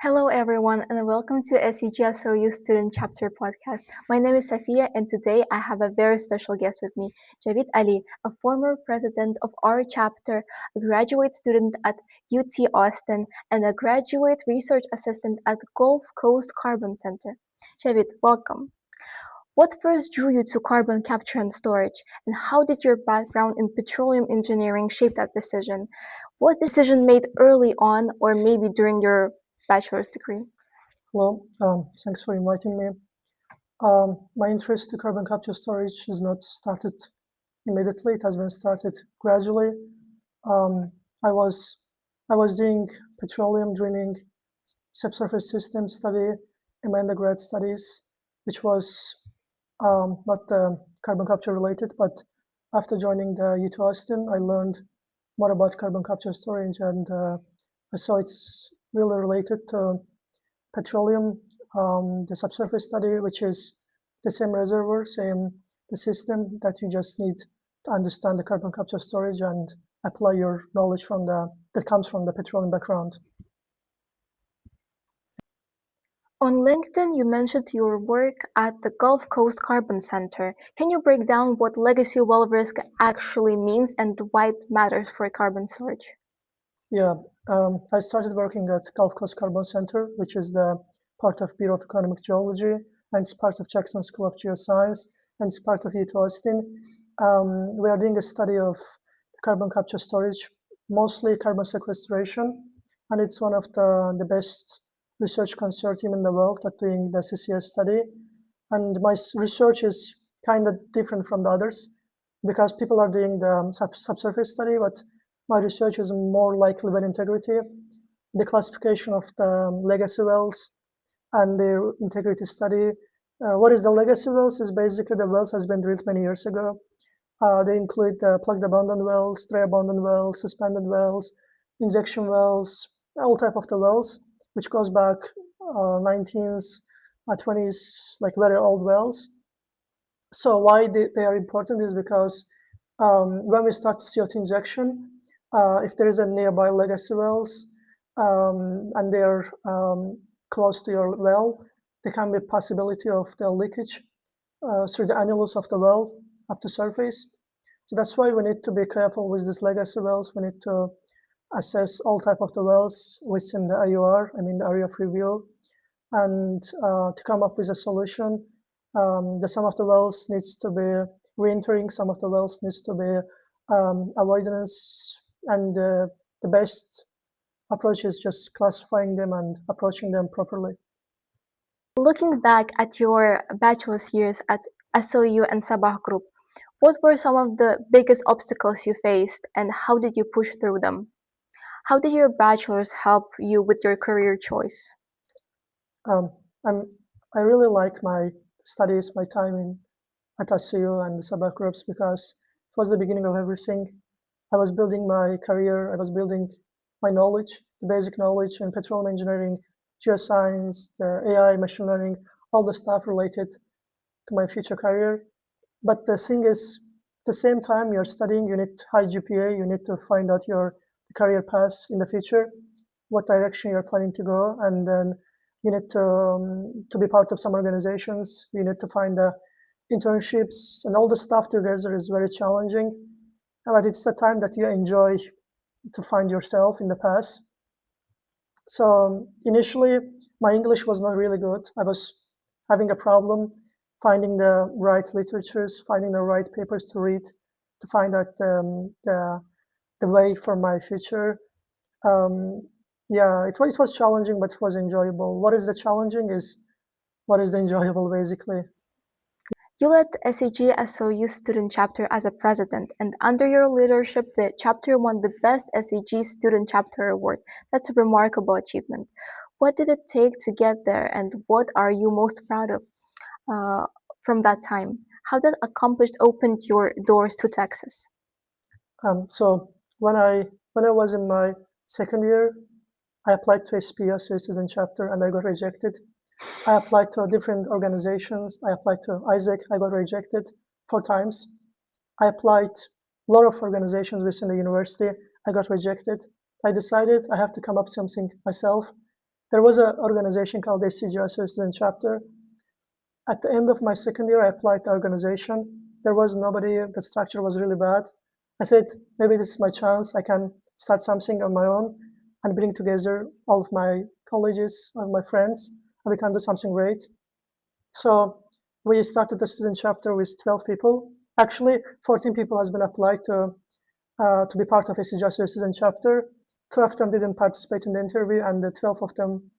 Hello, everyone, and welcome to SCGSOU Student Chapter Podcast. My name is Safia, and today I have a very special guest with me, Javid Ali, a former president of our chapter, a graduate student at UT Austin, and a graduate research assistant at Gulf Coast Carbon Center. Javid, welcome. What first drew you to carbon capture and storage, and how did your background in petroleum engineering shape that decision? Was decision made early on or maybe during your bachelor's degree? Hello, thanks for inviting me. My interest in carbon capture storage has not started immediately. It has been started gradually. Um, I was I was doing petroleum drilling subsurface system study in my undergrad studies, which was not carbon capture related. But after joining the UT Austin, I learned more about carbon capture storage, and I saw it's really related to petroleum, the subsurface study, which is the same reservoir, same the system that you just need to understand the carbon capture storage and apply your knowledge from that comes from the petroleum background. On LinkedIn, you mentioned your work at the Gulf Coast Carbon Center. Can you break down what legacy well risk actually means and why it matters for carbon storage? Yeah, I started working at Gulf Coast Carbon Center, which is the part of Bureau of Economic Geology, and it's part of Jackson School of Geoscience, and it's part of UT Austin. We are doing a study of carbon capture storage, mostly carbon sequestration, and it's one of the best research consortium in the world at doing the CCS study. And my research is kind of different from the others because people are doing the subsurface study, but my research is more like well integrity, the classification of the legacy wells and their integrity study. What is the legacy wells is basically the wells has been drilled many years ago. They include plugged abandoned wells, stray abandoned wells, suspended wells, injection wells, all type of the wells, which goes back 19th, 20s, like very old wells. So why they are important is because when we start CO2 injection, if there is a nearby legacy wells and they're close to your well, there can be a possibility of the leakage through the annulus of the well up to surface. So that's why we need to be careful with these legacy wells. We need to assess all type of the wells within the AUR, I mean the area of review, and to come up with a solution. Some of the wells needs to be re-entering, some of the wells needs to be avoidance, and the best approach is just classifying them and approaching them properly. Looking back at your bachelor's years at SOU and Sabah Group, what were some of the biggest obstacles you faced and how did you push through them? How did your bachelor's help you with your career choice? Um, I really like my studies, my time at SOU and the Sabah groups because it was the beginning of everything. I was building my career, I was building my knowledge, the basic knowledge in petroleum engineering, geoscience, the AI, machine learning, all the stuff related to my future career. But the thing is, at the same time you're studying, you need high GPA, you need to find out your career path in the future, what direction you're planning to go, and then you need to be part of some organizations, you need to find the internships, and all the stuff together is very challenging. But it's the time that you enjoy to find yourself in the past. So initially, my English was not really good. I was having a problem finding the right literatures, finding the right papers to read, to find out the way for my future. Yeah, it was challenging, but it was enjoyable. What is the challenging is what is the enjoyable, basically. You led the SCGSOU student chapter as a president, and under your leadership, the chapter won the Best SCG Student Chapter Award. That's a remarkable achievement. What did it take to get there, and what are you most proud of from that time? How that accomplished opened your doors to Texas? So when I was in my second year, I applied to SPO, so student chapter, and I got rejected. I applied to different organizations. I applied to Isaac. I got rejected 4 times. I applied a lot of organizations within the university. I got rejected. I decided I have to come up with something myself. there was an organization called SCGSO Student Chapter. At the end of my second year, I applied to the organization. There was nobody, the structure was really bad. I said, maybe this is my chance. I can start something on my own and bring together all of my colleges, all of my friends, and we can do something great. So we started the student chapter with 12 people. Actually, 14 people has been applied to be part of SCGSO student chapter. 2 of them didn't participate in the interview, and the 12 of them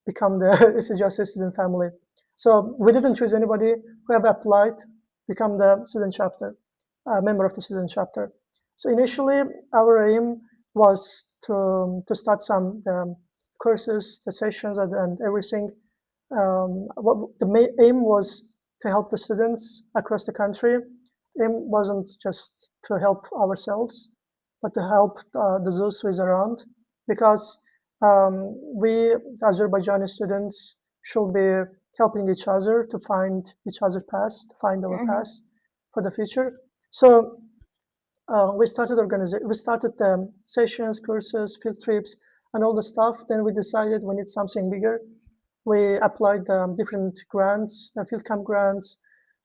become the SCGSO student family. So we didn't choose anybody who have applied, become the student chapter, member of the student chapter. So initially, our aim was to start some courses, the sessions, and everything. The main aim was to help the students across the country. Aim wasn't just to help ourselves, but to help those who is around, because we Azerbaijani students should be helping each other to find each other's path, to find our path for the future. So we started sessions, courses, field trips, and all the stuff. Then we decided we need something bigger. We applied different grants, the field camp grants,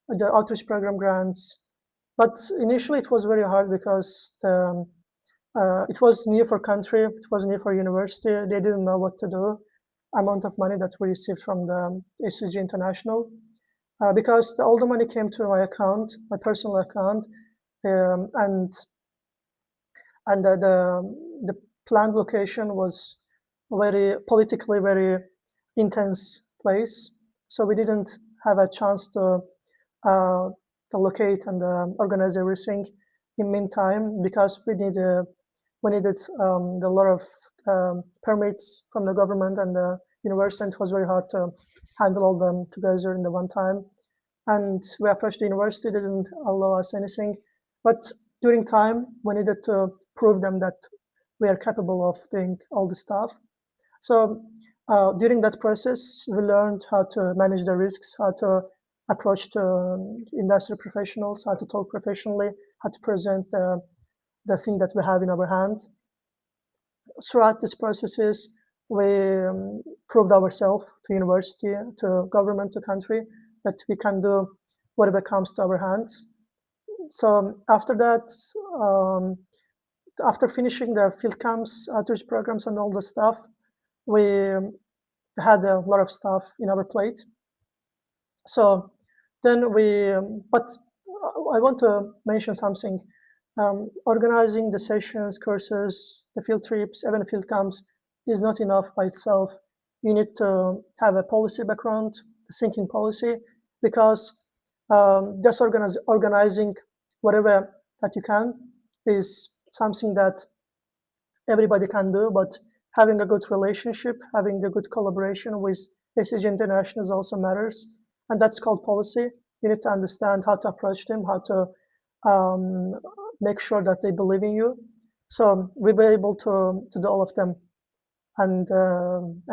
the outreach program grants. But initially it was very hard because it was new for country, it was new for university. They didn't know what to do. Amount of money that we received from the SCG International, because all the money came to my account, my personal account, and the planned location was very politically very intense place, so we didn't have a chance to locate and organize everything in meantime, because we needed a lot of permits from the government and the university, and it was very hard to handle all them together in the one time. And we approached the university, they didn't allow us anything. But during time, we needed to prove them that we are capable of doing all the stuff. So during that process, we learned how to manage the risks, how to approach to industry professionals, how to talk professionally, how to present the thing that we have in our hand. Throughout these processes, we proved ourselves to university, to government, to country, that we can do whatever comes to our hands. So after that, after finishing the field camps, outreach programs, and all the stuff, we had a lot of stuff in our plate. So then but I want to mention something. Organizing the sessions, courses, the field trips, even field camps is not enough by itself. You need to have a policy background, a thinking policy, because just organizing whatever that you can is something that everybody can do, but having a good relationship, having a good collaboration with SCG International also matters, and that's called policy. You need to understand how to approach them, how to make sure that they believe in you. So we were able to do all of them, and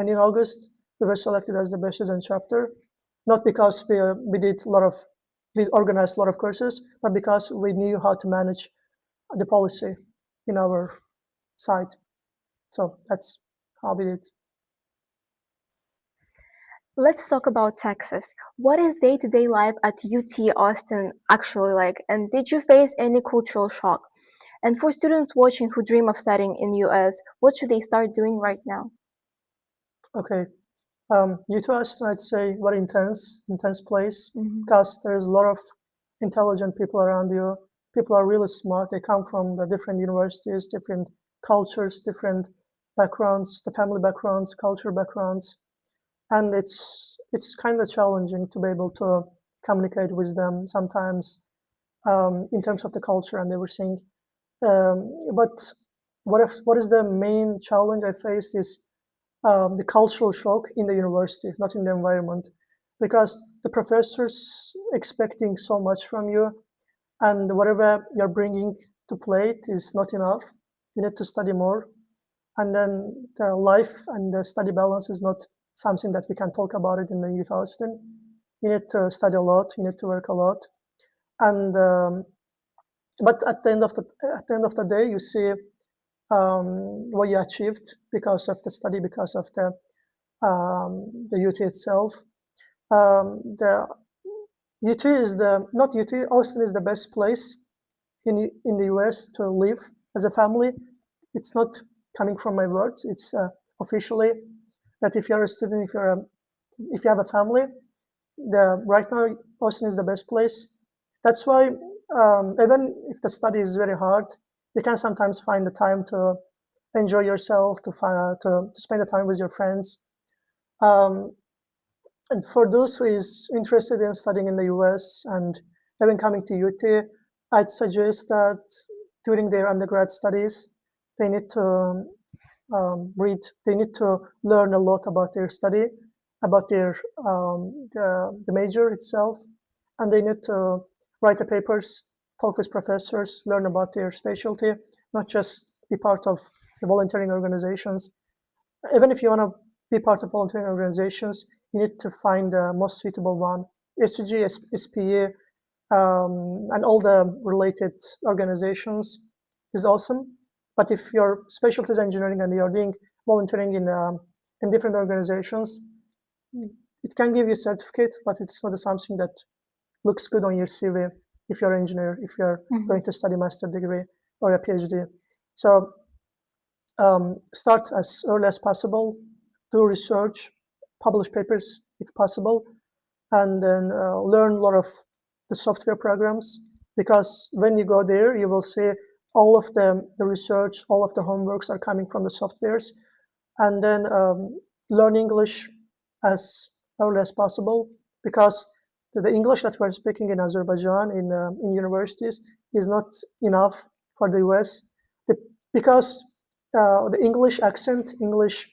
in August we were selected as the best student chapter, not because we organized a lot of courses, but because we knew how to manage the policy in our side. So that's how we did. Let's talk about Texas. What is day-to-day life at UT Austin actually like, and did you face any cultural shock? And for students watching who dream of studying in US, what should they start doing right now? Okay. UT Austin, I'd say, very intense place, Mhm. because there's a lot of intelligent people around you. People are really smart. They come from the different universities, different cultures, different backgrounds, the family backgrounds, culture backgrounds, and it's kind of challenging to be able to communicate with them sometimes, in terms of the culture and everything. But what is the main challenge I faced is the cultural shock in the university, not in the environment, because the professors expecting so much from you, and whatever you're bringing to plate is not enough. You need to study more, and then the life and the study balance is not something that we can talk about it in the youth Austin. You need to study a lot. You need to work a lot, and but at the end of the day, you see what you achieved because of the study, because of the the UT itself. The UT is the not UT. Austin is the best place in the US to live as a family. It's not coming from my words. It's officially that if you're a student, if you have a family, the right now Austin is the best place. That's why even if the study is very hard, you can sometimes find the time to enjoy yourself, to spend the time with your friends. Um, and for those who is interested in studying in the US and even coming to UT, I'd suggest that during their undergrad studies, they need to read, they need to learn a lot about their study, about the major itself, and they need to write the papers, talk with professors, learn about their specialty, not just be part of the volunteering organizations. Even if you want to be part of volunteering organizations, you need to find the most suitable one. SCG, SPE, and all the related organizations is awesome. But if your specialty is engineering and you're doing volunteering in different organizations, it can give you a certificate, but it's not something that looks good on your CV if you're an engineer, if you're going to study master degree or a PhD. So start as early as possible, do research, publish papers if possible, and then learn a lot of the software programs, because when you go there, you will see all of the research, all of the homeworks are coming from the softwares, and then learn English as early as possible, because the English that we're speaking in Azerbaijan in universities is not enough for the US, because the English accent, English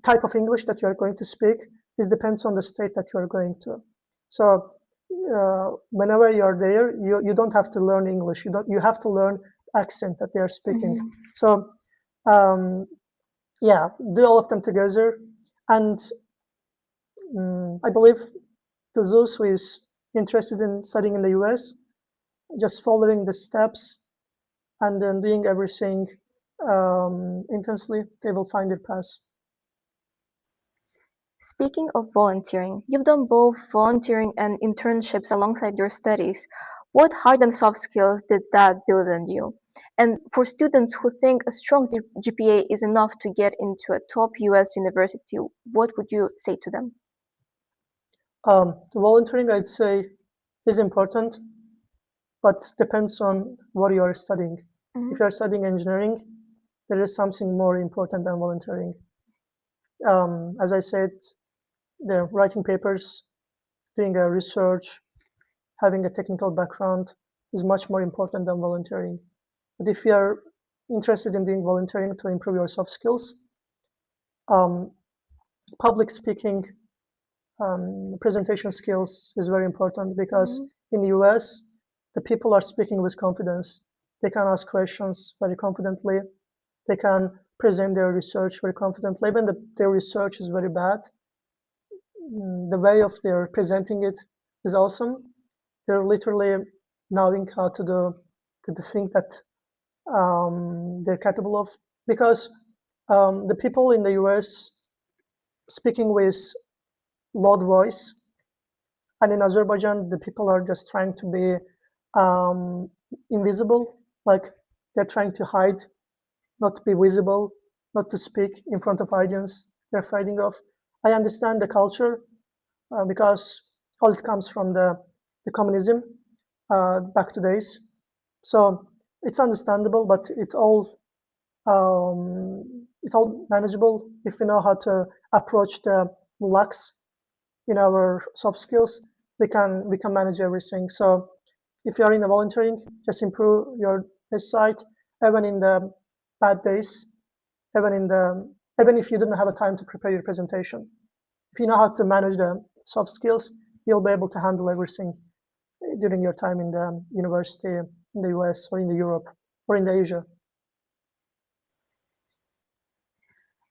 type of English that you are going to speak is depends on the state that you are going to. So whenever you are there, you don't have to learn English. You have to learn accent that they are speaking. So yeah, do all of them together. And I believe the those who is interested in studying in the US, just following the steps and then doing everything intensely, they will find their path. Speaking of volunteering, you've done both volunteering and internships alongside your studies. What hard and soft skills did that build in you? And for students who think a strong GPA is enough to get into a top US university, what would you say to them? Volunteering, I'd say, is important, but depends on what you are studying. If you are studying engineering, there is something more important than volunteering. As I said, the writing papers, doing a research, having a technical background is much more important than volunteering. But if you are interested in doing volunteering to improve your soft skills, public speaking, presentation skills is very important, because in the US, the people are speaking with confidence. They can ask questions very confidently. They can present their research very confidently. Even their research is very bad, the way of their presenting it is awesome. They're literally knowing how to do the thing that they're capable of, because the people in the US speaking with loud voice, and in Azerbaijan the people are just trying to be invisible, like they're trying to hide, not to be visible, not to speak in front of audience. They're fighting off. I understand the culture because all it comes from the communism back to days. So it's understandable, but it's all manageable if we know how to approach the lacks in our soft skills. We can manage everything. So if you are in the volunteering, just improve your site, even in the bad days, even if you didn't have a time to prepare your presentation. If you know how to manage the soft skills, you'll be able to handle everything during your time in the university in the US or in the Europe or in the Asia.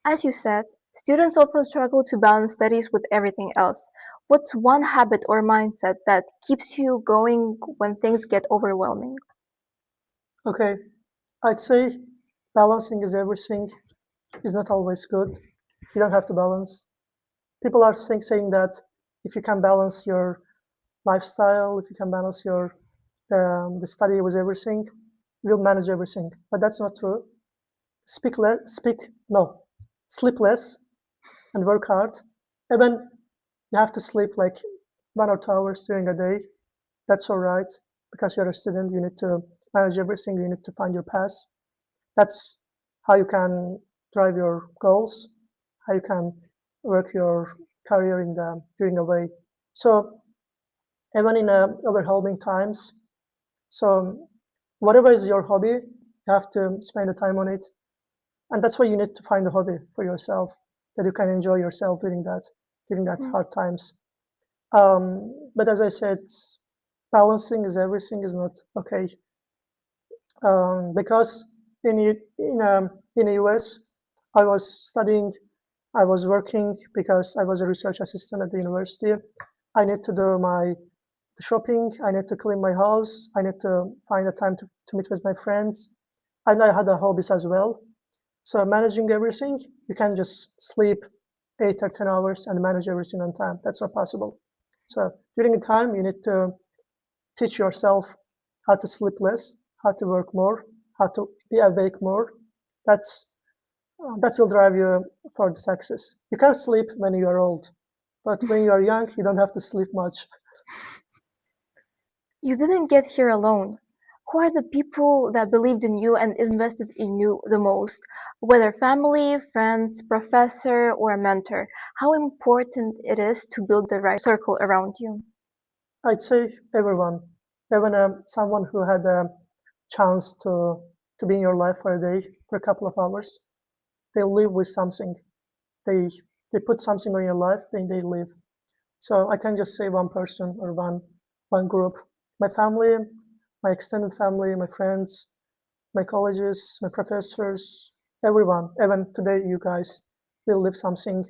As you said, students often struggle to balance studies with everything else. What's one habit or mindset that keeps you going when things get overwhelming? Okay, I'd say balancing is everything is not always good. You don't have to balance. people are saying that if you can balance your lifestyle, if you can balance your the study with everything, you'll manage everything. But that's not true. Speak less, speak no, sleep less and work hard. Even you have to sleep like 1 or 2 hours during a day. That's all right because you're a student. You need to manage everything. You need to find your path. That's how you can drive your goals. How you can work your career in the during a way. So even in overwhelming times, so whatever is your hobby, you have to spend the time on it, and that's why you need to find a hobby for yourself that you can enjoy yourself during that Mm. hard times. But as I said, balancing is everything is not okay because in the US, I was studying, I was working because I was a research assistant at the university. I need to do my shopping. I need to clean my house. I need to find a time to meet with my friends. And I had a hobbies as well. So managing everything, you can just sleep 8 or 10 hours and manage everything on time. That's not possible. So during the time, you need to teach yourself how to sleep less, how to work more, how to be awake more. That's that will drive you for the success. You can sleep when you are old, but when you are young, you don't have to sleep much. You didn't get here alone. Who are the people that believed in you and invested in you the most? Whether family, friends, professor, or a mentor, how important it is to build the right circle around you. I'd say everyone, even someone who had a chance to be in your life for a day, for a couple of hours, they live with something. They they put something on your life, then they live. So I can just say one person or one group. My family, my extended family, my friends, my colleges, my professors, everyone, even today you guys will live something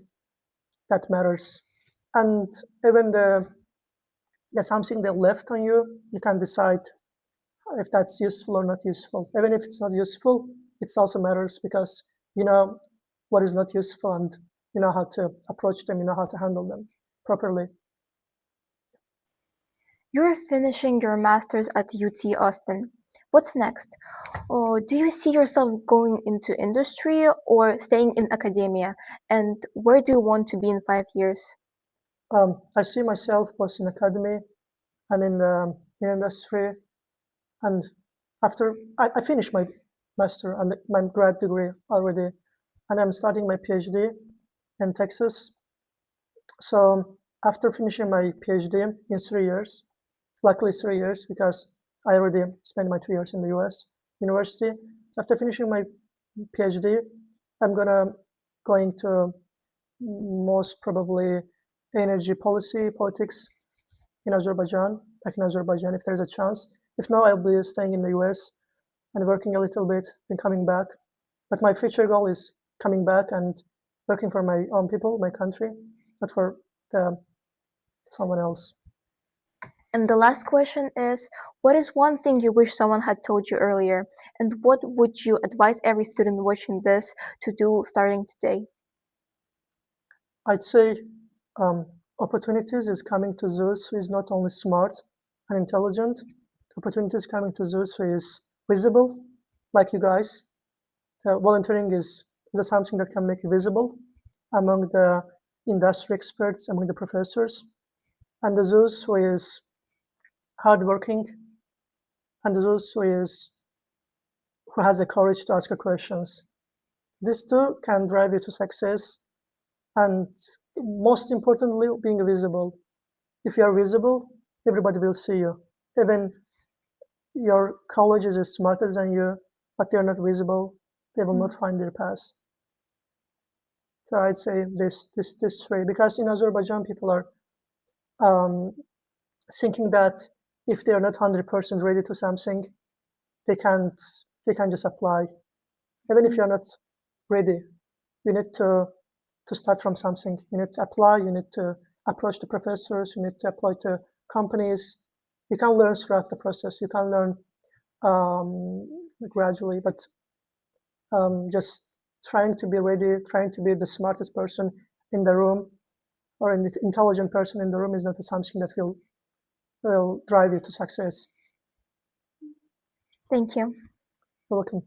that matters. And even the something they left on you, you can decide if that's useful or not useful. Even if it's not useful, it also matters because you know what is not useful and you know how to approach them, you know how to handle them properly. You're finishing your master's at UT Austin. What's next? Oh, do you see yourself going into industry or staying in academia? And where do you want to be in 5 years? I see myself both in academy and in industry. And after I finished my master and my grad degree already, and I'm starting my PhD in Texas. So after finishing my PhD in 3 years, luckily 3 years because I already spent my 2 years in the US university. So after finishing my PhD, I'm going to most probably energy policy politics in Azerbaijan, back in Azerbaijan if there's a chance. If not, I'll be staying in the US and working a little bit and coming back. But my future goal is coming back and working for my own people, my country, not for the, someone else. And the last question is, what is one thing you wish someone had told you earlier? And what would you advise every student watching this to do starting today? I'd say um, opportunities is coming to those who is not only smart and intelligent. Opportunities coming to those who is visible, like you guys. Volunteering is something that can make you visible among the industry experts, among the professors, and those who is hardworking, and those who has the courage to ask questions. These two can drive you to success, and most importantly, being visible. If you are visible, everybody will see you. Even your college is smarter than you, but they are not visible, they will not find their path. So I'd say this way because in Azerbaijan people are um, thinking that if they are not 100% ready to something, they can't they can just apply. Even if Mm. you're not ready, you need to start from something. You need to apply. You need to approach the professors. You need to apply to companies. You can learn throughout the process. You can learn um, gradually, but just trying to be ready, trying to be the smartest person in the room, or an intelligent person in the room is not something that will drive you to success. Thank you. You're welcome.